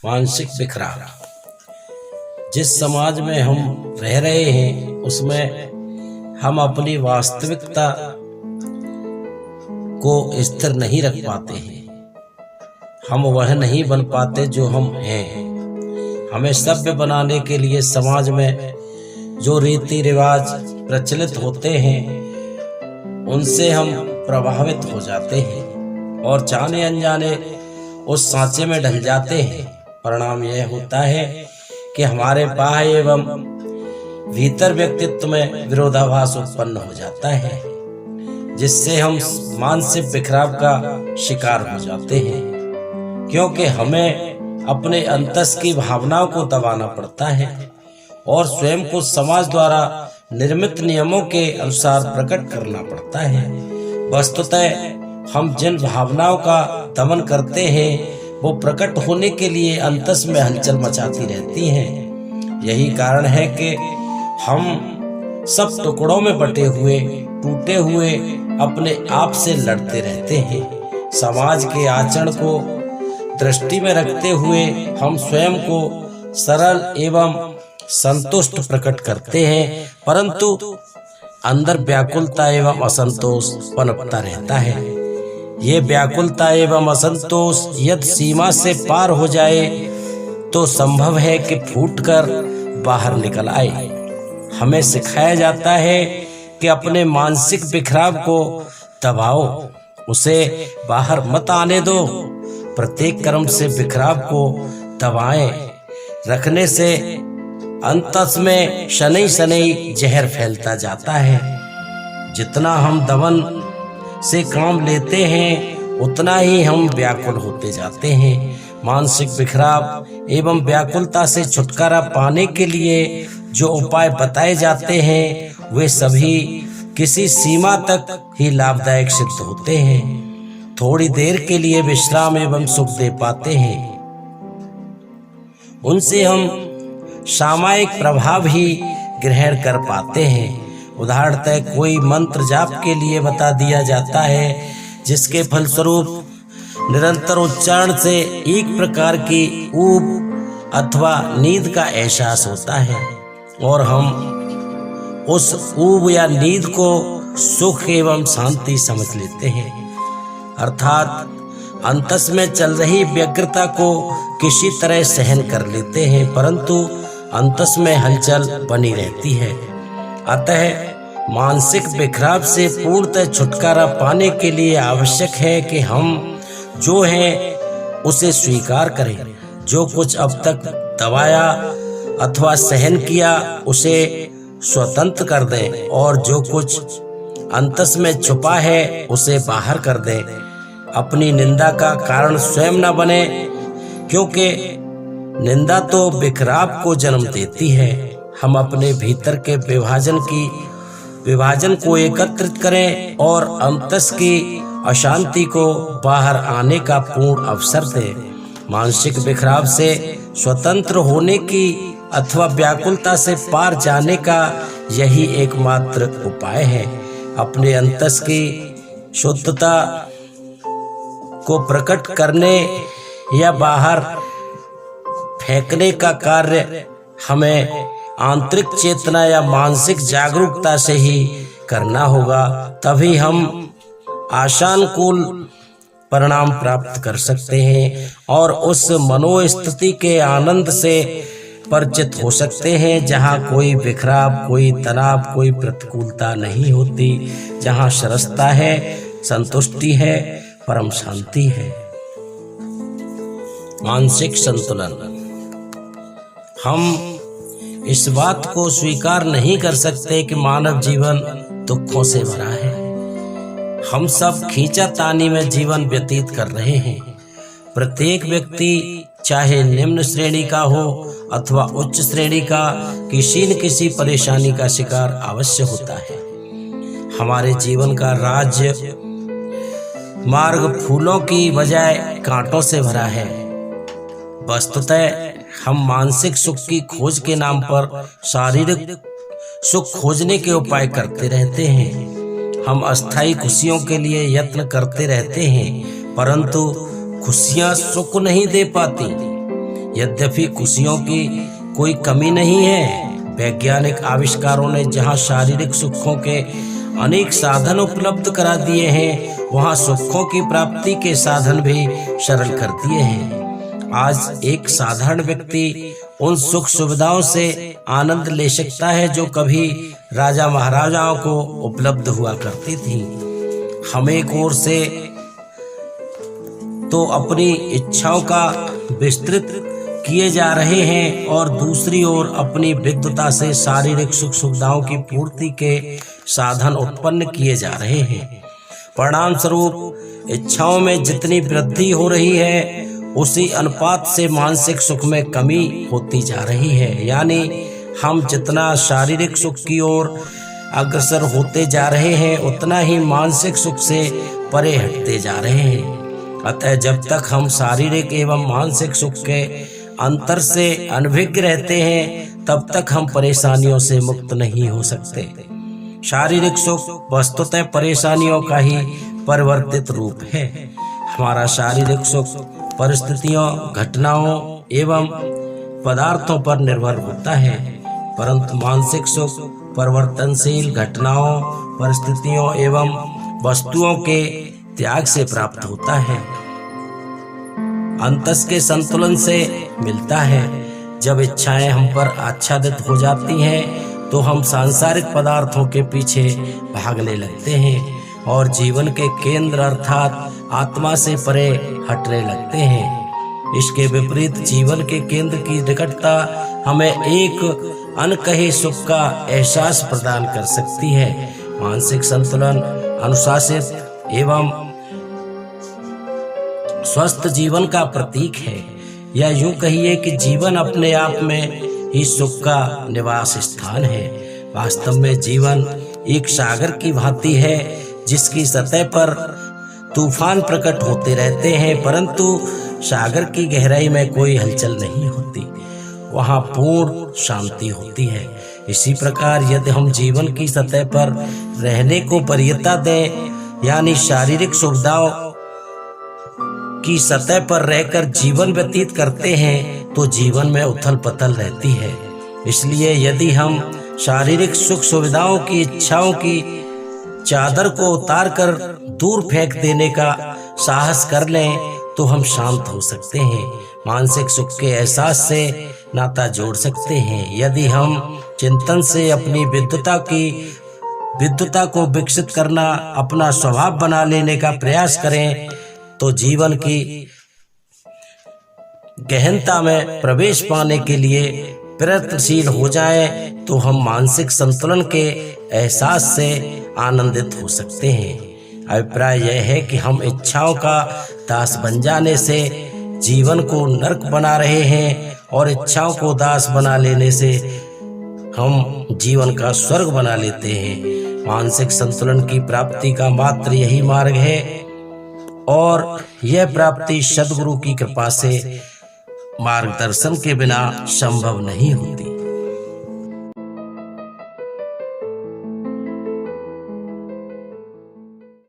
मानसिक बिखराव। जिस समाज में हम रह रहे हैं उसमें हम अपनी वास्तविकता को स्थिर नहीं रख पाते हैं। हम वह नहीं बन पाते जो हम हैं। हमें सभ्य बनाने के लिए समाज में जो रीति रिवाज प्रचलित होते हैं उनसे हम प्रभावित हो जाते हैं और जाने अनजाने उस सांचे में ढल जाते हैं। परिणाम यह होता है कि हमारे बाह्य एवं भीतर व्यक्तित्व में विरोधाभास उत्पन्न हो जाता है, जिससे हम मानसिक बिखराव का शिकार हो जाते हैं, क्योंकि हमें अपने अंतस की भावनाओं को दबाना पड़ता है और स्वयं को समाज द्वारा निर्मित नियमों के अनुसार प्रकट करना पड़ता है। वस्तुतः हम जिन भावनाओं का दमन करते हैं वो प्रकट होने के लिए अंतस में हलचल मचाती रहती हैं। यही कारण है कि हम सब टुकड़ों में बटे हुए, टूटे हुए अपने आप से लड़ते रहते हैं। समाज के आचरण को दृष्टि में रखते हुए हम स्वयं को सरल एवं संतुष्ट प्रकट करते हैं, परंतु अंदर व्याकुलता एवं असंतोष पनपता रहता है। ये व्याकुलता एवं असंतोष यदि सीमा से पार हो जाए तो संभव है कि फूटकर बाहर निकल आए। हमें सिखाया जाता है कि अपने मानसिक बिखराव को दबाओ, उसे बाहर मत आने दो। प्रत्येक कर्म से बिखराव को दबाएं रखने से अंतस में शनै शनै जहर फैलता जाता है। जितना हम दमन से काम लेते हैं उतना ही हम व्याकुल होते जाते हैं। मानसिक बिखराव एवं व्याकुलता से छुटकारा पाने के लिए जो उपाय बताए जाते हैं वे सभी किसी सीमा तक ही लाभदायक सिद्ध होते हैं, थोड़ी देर के लिए विश्राम एवं सुख दे पाते हैं। उनसे हम सामयिक प्रभाव ही ग्रहण कर पाते हैं। उदाहरणतः कोई मंत्र जाप के लिए बता दिया जाता है, जिसके फलस्वरूप निरंतर उच्चारण से एक प्रकार की ऊब अथवा नींद का एहसास होता है और हम उस ऊब या नींद को सुख एवं शांति समझ लेते हैं। अर्थात अंतस में चल रही व्यग्रता को किसी तरह सहन कर लेते हैं, परंतु अंतस में हलचल बनी रहती है। अतः मानसिक बिखराव से पूर्णतः छुटकारा पाने के लिए आवश्यक है कि हम जो हैं उसे स्वीकार करें। जो कुछ अब तक दबाया अथवा सहन किया उसे स्वतंत्र कर दें और जो कुछ अंतस में छुपा है उसे बाहर कर दें। अपनी निंदा का कारण स्वयं न बने, क्योंकि निंदा तो बिखराव को जन्म देती है। हम अपने भीतर के विभाजन को एकत्रित करें और अंतस की अशांति को बाहर आने का पूर्ण अवसर दें। मानसिक बिखराव से स्वतंत्र होने की अथवा व्याकुलता से पार जाने का यही एकमात्र उपाय है। अपने अंतस की शुद्धता को प्रकट करने या बाहर फेंकने का कार्य हमें आंतरिक चेतना या मानसिक जागरूकता से ही करना होगा, तभी हम आशानुकूल परिणाम प्राप्त कर सकते हैं और उस मनोस्थिति के आनंद से परिचित हो सकते हैं जहाँ कोई बिखराव, कोई तनाव, कोई प्रतिकूलता नहीं होती, जहाँ सरसता है, संतुष्टि है, परम शांति है। मानसिक संतुलन। हम इस बात को स्वीकार नहीं कर सकते कि मानव जीवन दुखों से भरा है। हम सब खींचातानी में जीवन व्यतीत कर रहे हैं। प्रत्येक व्यक्ति चाहे निम्न श्रेणी का हो अथवा उच्च श्रेणी का, किसी न किसी परेशानी का शिकार अवश्य होता है। हमारे जीवन का राज्य मार्ग फूलों की बजाय कांटों से भरा है। वस्तुतः हम मानसिक सुख की खोज के नाम पर शारीरिक सुख खोजने के उपाय करते रहते हैं। हम अस्थायी खुशियों के लिए यत्न करते रहते हैं, परंतु खुशियां सुख नहीं दे पाती। यद्यपि खुशियों की कोई कमी नहीं है, वैज्ञानिक आविष्कारों ने जहां शारीरिक सुखों के अनेक साधन उपलब्ध करा दिए हैं, वहां सुखों की प्राप्ति के साधन भी सरल कर दिए हैं। आज एक साधारण व्यक्ति उन सुख सुविधाओं से आनंद ले सकता है जो कभी राजा महाराजाओं को उपलब्ध हुआ करती थी। हम एक ओर से तो अपनी इच्छाओं का विस्तृत किए जा रहे हैं और दूसरी ओर अपनी विद्वता से शारीरिक सुख सुविधाओं की पूर्ति के साधन उत्पन्न किए जा रहे हैं। परिणाम स्वरूप इच्छाओं में जितनी वृद्धि हो रही है, उसी अनुपात से मानसिक सुख में कमी होती जा रही है। यानी हम जितना शारीरिक सुख की ओर अग्रसर होते जा रहे हैं, उतना ही मानसिक सुख से परे हटते जा रहे हैं। अतः जब तक हम शारीरिक एवं मानसिक सुख के अंतर से अनभिज्ञ रहते हैं, तब तक हम परेशानियों से मुक्त नहीं हो सकते। शारीरिक सुख वस्तुतः परेशानियों का ही परिवर्तित रूप है। हमारा शारीरिक सुख परिस्थितियों, घटनाओं एवं पदार्थों पर निर्भर होता है, परंतु मानसिक सुख परिवर्तनशील घटनाओं, परिस्थितियों एवं वस्तुओं के त्याग से प्राप्त होता है, अंतस के संतुलन से मिलता है। जब इच्छाएं हम पर आच्छादित हो जाती हैं, तो हम सांसारिक पदार्थों के पीछे भागने लगते हैं और जीवन के केंद्र अर्थात आत्मा से परे हटने लगते हैं। इसके विपरीत जीवन के केंद्र की निकटता हमें एक अनकहे सुख का एहसास प्रदान कर सकती है। मानसिक संतुलन अनुशासित एवं स्वस्थ जीवन का प्रतीक है, या यूं कहिए कि जीवन अपने आप में ही सुख का निवास स्थान है। वास्तव में जीवन एक सागर की भांति है, जिसकी सतह पर तूफान प्रकट होते रहते हैं, परंतु सागर की गहराई में कोई हलचल नहीं होती, वहां पूर्ण शांति होती है। इसी प्रकार यदि हम जीवन की सतह पर रहने को वरीयता दें, यानी शारीरिक सुविधाओं की सतह पर रहकर जीवन व्यतीत करते हैं, तो जीवन में उथल पथल रहती है। इसलिए यदि हम शारीरिक सुख सुविधाओं की इच्छाओं की चादर को उतार कर दूर फेंक देने का साहस कर लें, तो हम शांत हो सकते हैं, मानसिक सुख के एहसास से नाता जोड़ सकते हैं। यदि हम चिंतन से अपनी विद्वता को विकसित करना अपना स्वभाव बना लेने का प्रयास करें, तो जीवन की गहनता में प्रवेश पाने के लिए प्रयत्नशील हो जाएं, तो हम मानसिक संतुलन के एहसास से आनंदित हो सकते हैं। अभिप्राय यह है कि हम इच्छाओं का दास बन जाने से जीवन को नरक बना रहे हैं, और इच्छाओं को दास बना लेने से हम जीवन का स्वर्ग बना लेते हैं। मानसिक संतुलन की प्राप्ति का मात्र यही मार्ग है, और यह प्राप्ति सद्गुरु की कृपा से मार्गदर्शन के बिना संभव नहीं होती।